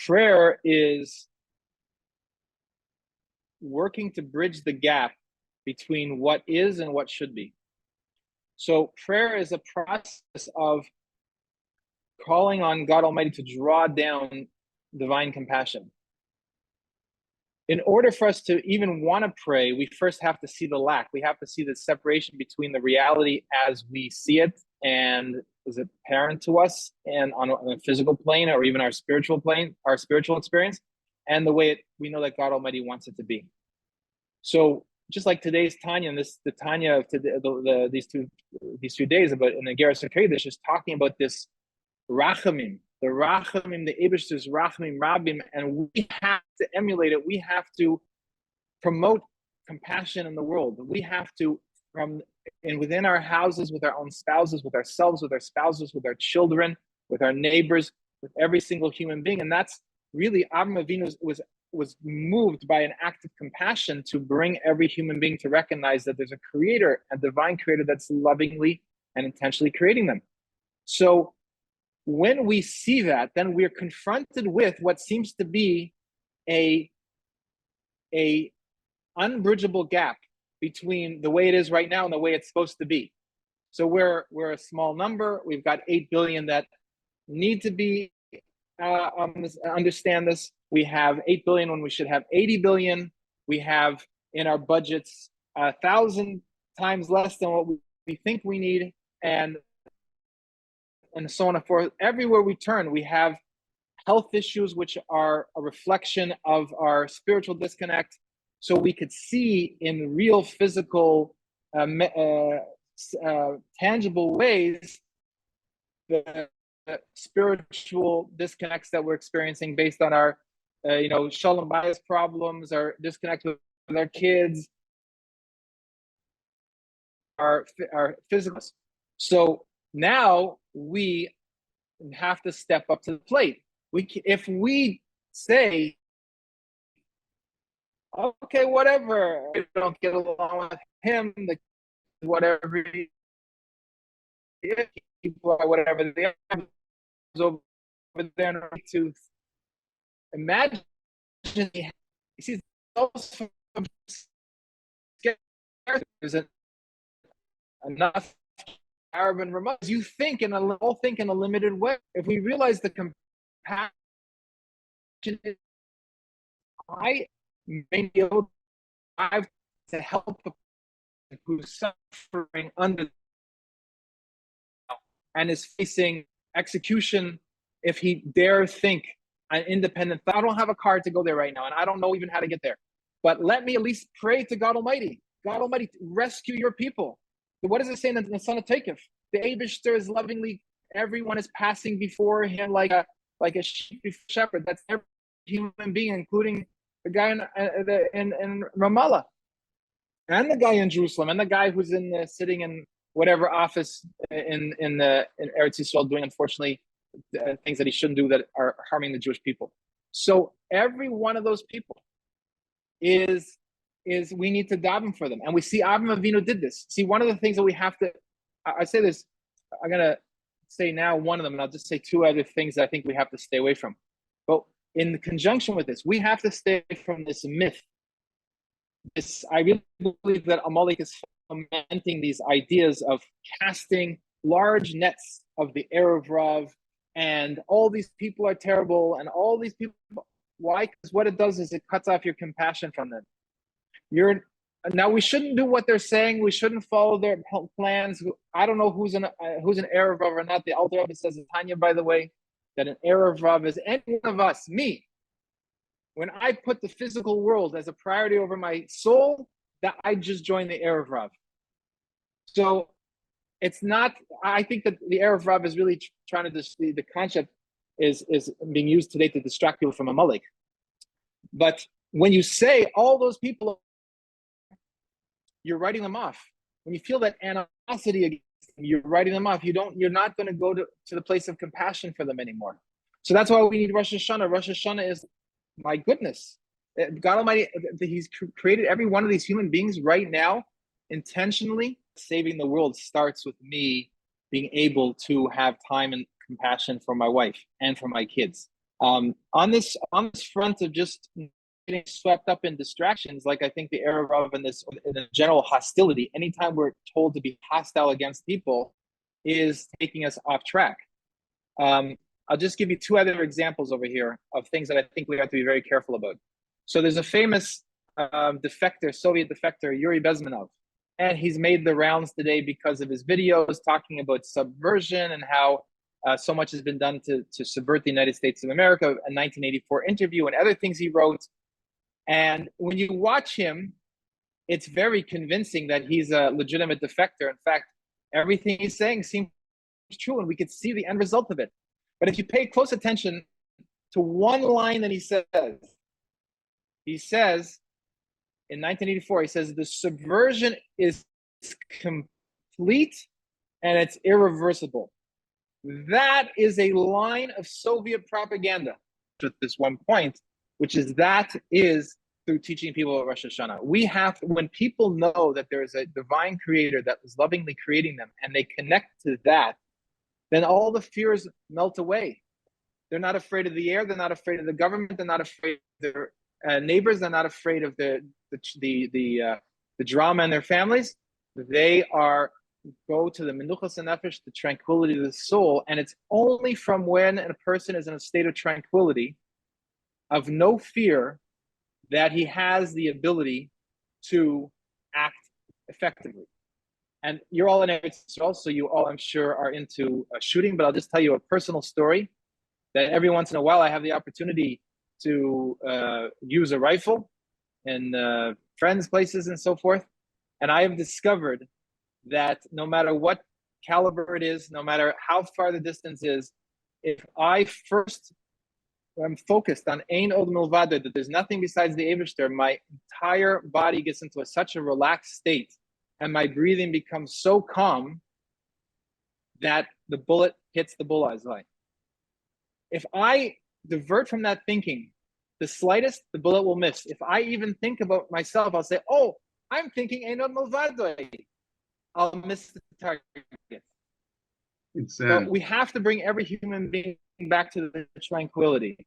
prayer is working to bridge the gap between what is and what should be. So prayer is a process of calling on God Almighty to draw down divine compassion. In order for us to even want to pray, we first have to see the lack. We have to see the separation between the reality as we see it and is apparent to us and on a physical plane or even our spiritual plane, our spiritual experience, and the way we know that God Almighty wants it to be. So just like today's Tanya, and the Tanya of today, these two days about in the Geras HaKodesh is talking about this Rachamim, the Eibishter's Rachamim Rabim, and we have to emulate it. We have to promote compassion in the world. We have to, within our houses, with our own spouses, with ourselves, with our spouses, with our children, with our neighbors, with every single human being. And that's really, Avraham Avinu was moved by an act of compassion to bring every human being to recognize that there's a creator, a divine creator that's lovingly and intentionally creating them. So when we see that, then we're confronted with what seems to be a unbridgeable gap between the way it is right now and the way it's supposed to be. So we're a small number. We've got 8 billion that need to be understand this. We have 8 billion when we should have 80 billion. We have in our budgets 1,000 times less than what we think we need, and so on and forth. Everywhere we turn, we have health issues, which are a reflection of our spiritual disconnect. So we could see in real physical, tangible ways the spiritual disconnects that we're experiencing based on our, shalom bias problems, our disconnect with our kids, our physical. So now we have to step up to the plate. If we say, okay, whatever, we don't get along with him, whatever, people are whatever they are over there, to imagine he sees those isn't enough Arab and remote. You think all think in a limited way. If we realize the compassion, I may be able to help the person who's suffering under and is facing execution if he dare think an independent thought. I don't have a car to go there right now, and I don't know even how to get there. But let me at least pray to God Almighty. God Almighty, rescue your people. What does it say in the Son of Takef? The Eibishter is lovingly, everyone is passing before him like a shepherd. That's every human being, including the guy in Ramallah, and the guy in Jerusalem, and the guy who's sitting in whatever office in Eretz Yisrael doing, unfortunately, things that he shouldn't do that are harming the Jewish people. So every one of those people is we need to daven for them. And we see Avraham Avinu did this. See, one of the things that we have to, I say this, I'm going to say now one of them, and I'll just say two other things that I think we have to stay away from. But in conjunction with this, we have to stay from this myth. I really believe that Amalek is fomenting these ideas of casting large nets of the Erev Rav, and all these people are terrible, and all these people, why? Because what it does is it cuts off your compassion from them. Now we shouldn't do what they're saying. We shouldn't follow their plans. I don't know who's an Erev Rav or not. The Alter Rebbe says in Tanya, by the way, that an Erev Rav is any one of us, me. When I put the physical world as a priority over my soul, that I just joined the Erev Rav. So it's not, I think that the Erev Rav is really trying to, the concept is being used today to distract people from Amalek. But when you say all those people, you're writing them off. When you feel that animosity against them, you're writing them off. You're not going to go to the place of compassion for them anymore. So that's why we need Rosh Hashanah. Rosh Hashanah is, my goodness, God Almighty, He's created every one of these human beings right now intentionally. Saving the world starts with me being able to have time and compassion for my wife and for my kids. On this front of just getting swept up in distractions, like I think the era of in the general hostility, anytime we're told to be hostile against people, is taking us off track. I'll just give you two other examples over here of things that I think we have to be very careful about. So there's a famous defector, Soviet defector, Yuri Bezmenov, and he's made the rounds today because of his videos talking about subversion and how so much has been done to subvert the United States of America, a 1984 interview and other things he wrote. And when you watch him, it's very convincing that he's a legitimate defector. In fact, everything he's saying seems true, and we could see the end result of it. But if you pay close attention to one line that he says in 1984, he says, the subversion is complete and it's irreversible. That is a line of Soviet propaganda at this one point, which is through teaching people about Rosh Hashanah. We have, when people know that there is a divine creator that is lovingly creating them and they connect to that, then all the fears melt away. They're not afraid of the air. They're not afraid of the government. They're not afraid of their neighbors. They're not afraid of the drama in their families. They go to the menuchas nefesh, the tranquility of the soul, and it's only from when a person is in a state of tranquility, of no fear, that he has the ability to act effectively. And you're all in Israel, so you all, I'm sure, are into shooting, but I'll just tell you a personal story that every once in a while I have the opportunity to use a rifle in friends' places and so forth. And I have discovered that no matter what caliber it is, no matter how far the distance is, if I first am focused on Ein Od Milvado, that there's nothing besides the Eivishter, my entire body gets into such a relaxed state and my breathing becomes so calm that the bullet hits the bullseye. If I divert from that thinking, the slightest, the bullet will miss. If I even think about myself, I'll say, oh, I'm thinking Ein Od Milvado. I'll miss the target. So we have to bring every human being back to the tranquility.